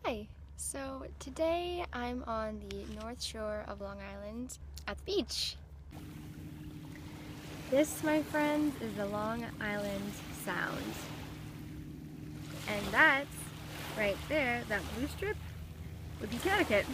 Hi! So today I'm on the North Shore of Long Island at the beach. This, my friends, is the Long Island Sound. And that's, right there, that blue strip, would be Connecticut.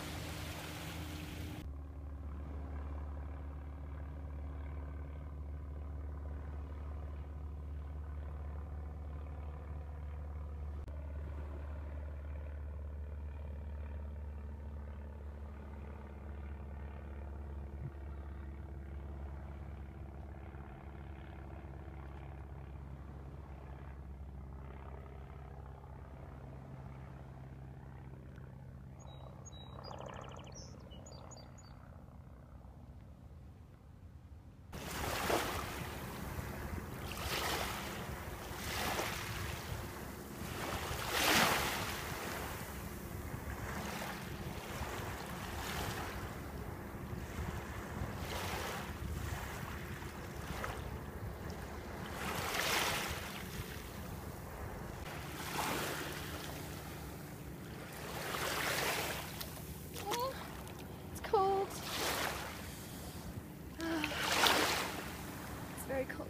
Very cold.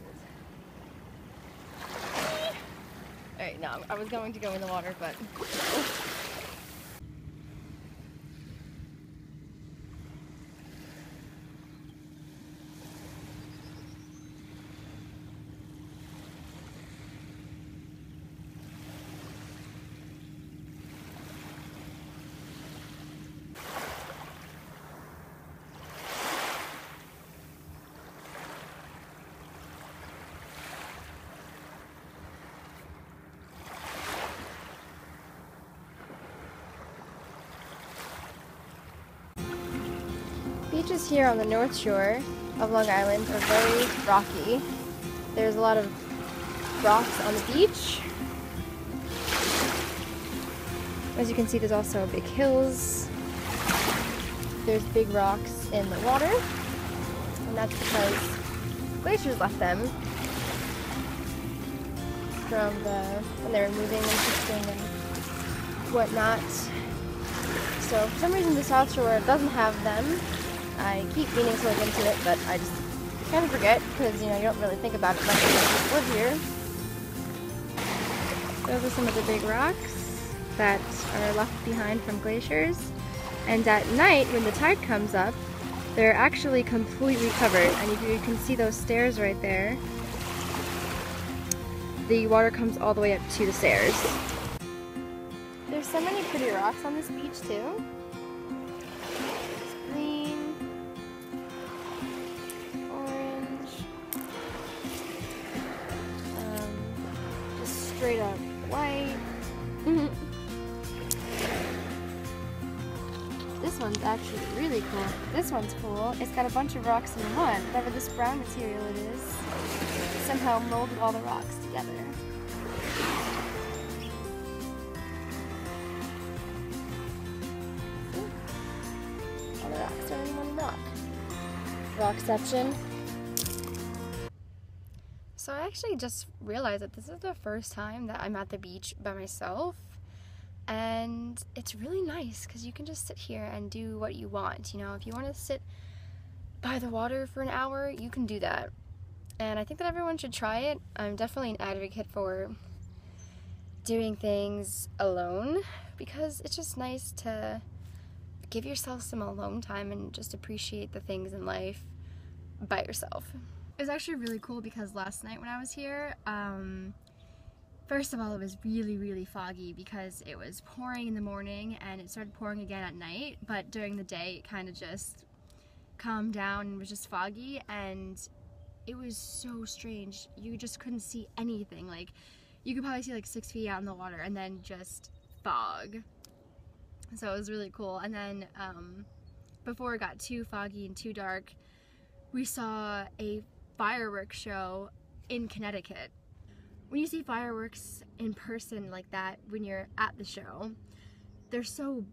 Alright, no, I was going to go in the water, but beaches here on the North Shore of Long Island are very rocky. There's a lot of rocks on the beach. As you can see, there's also big hills. There's big rocks in the water, and that's because glaciers left them from when they were moving and shifting and whatnot. So for some reason the South Shore doesn't have them. I keep meaning to look into it, but I just kind of forget because, you don't really think about it much when you just live here. Those are some of the big rocks that are left behind from glaciers. And at night, when the tide comes up, they're actually completely covered. And if you can see those stairs right there, the water comes all the way up to the stairs. There's so many pretty rocks on this beach too. Straight up white. This one's actually really cool. This one's cool. It's got a bunch of rocks in one. Whatever this brown material it is, somehow molded all the rocks together. All the rocks are in one rock. Rockception. So I actually just realized that this is the first time that I'm at the beach by myself, and it's really nice because you can just sit here and do what you want. If you want to sit by the water for an hour, you can do that. And I think that everyone should try it. I'm definitely an advocate for doing things alone because it's just nice to give yourself some alone time and just appreciate the things in life by yourself. It was actually really cool because last night when I was here, first of all, it was really, really foggy because it was pouring in the morning and it started pouring again at night, but during the day it kind of just calmed down and was just foggy, and it was so strange. You just couldn't see anything. Like, you could probably see like 6 feet out in the water and then just fog. So it was really cool. And then before it got too foggy and too dark, we saw a fireworks show in Connecticut. When you see fireworks in person like that, when you're at the show, they're so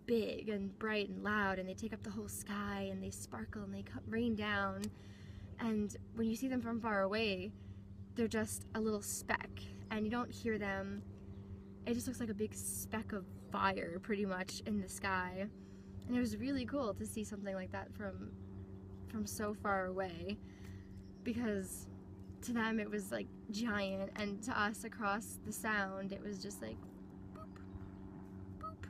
big and bright and loud, and they take up the whole sky and they sparkle and they rain down. And when you see them from far away, they're just a little speck and you don't hear them it just looks like a big speck of fire pretty much in the sky. And it was really cool to see something like that from so far away, because to them it was like giant, and to us across the sound it was just like boop, boop.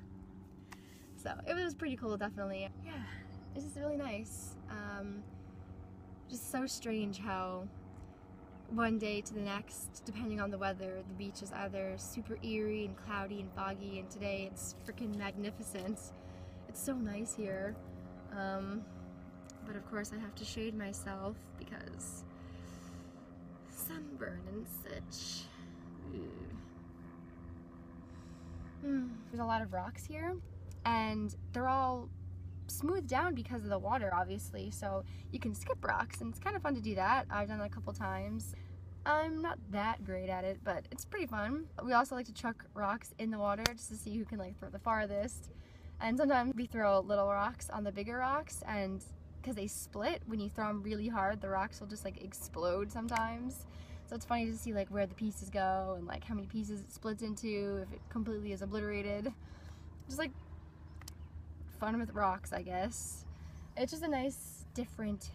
So it was pretty cool, definitely. Yeah, it's just really nice. Just so strange how one day to the next, depending on the weather, the beach is either super eerie and cloudy and foggy, and today it's freaking magnificent. It's so nice here. But of course I have to shade myself because sunburn and such. There's a lot of rocks here, and they're all smoothed down because of the water, obviously, so you can skip rocks, and it's kind of fun to do that. I've done that a couple times. I'm not that great at it, but it's pretty fun. We also like to chuck rocks in the water just to see who can like throw the farthest. And sometimes we throw little rocks on the bigger rocks, and because they split, when you throw them really hard, the rocks will just like explode sometimes. So it's funny to see like where the pieces go and like how many pieces it splits into, if it completely is obliterated. Just like fun with rocks, I guess. It's just a nice different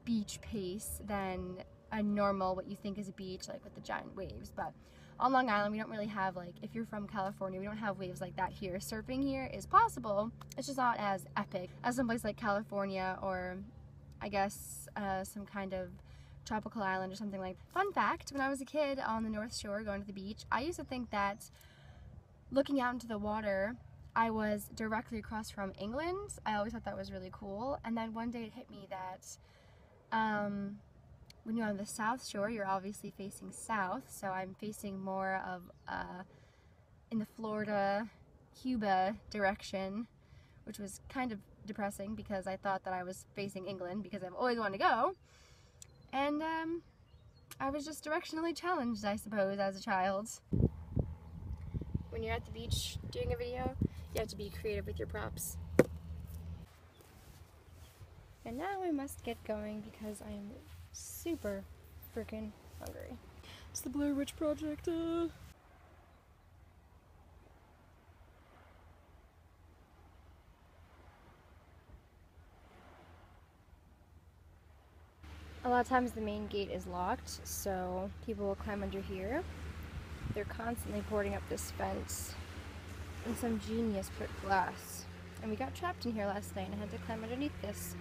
beach pace than a normal, what you think is a beach, like with the giant waves. But on Long Island we don't really have, like, if you're from California, we don't have waves like that here. Surfing here is possible, it's just not as epic as someplace like California, or I guess some kind of tropical island or something like that. Fun fact, when I was a kid on the North Shore going to the beach, I used to think that looking out into the water I was directly across from England. I always thought that was really cool. And then one day it hit me that when you're on the South Shore, you're obviously facing south, so I'm facing more of in the Florida, Cuba direction, which was kind of depressing because I thought that I was facing England because I've always wanted to go. And I was just directionally challenged, I suppose, as a child. When you're at the beach doing a video, you have to be creative with your props. And now I must get going because I am super freaking hungry. It's the Blair Witch Project. A lot of times the main gate is locked, so people will climb under here. They're constantly boarding up this fence, and some genius put glass. And we got trapped in here last night and I had to climb underneath this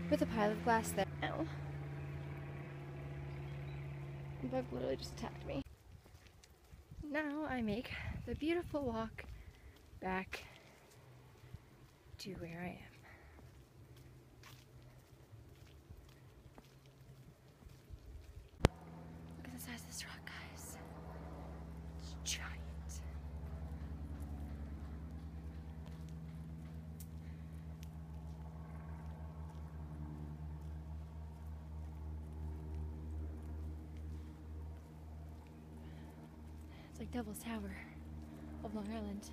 with a pile of glass there. Ow. The bug literally just attacked me. Now I make the beautiful walk back to where I am. Look at the size of this rock, guys. It's giant. It's like Devil's Tower of Long Island.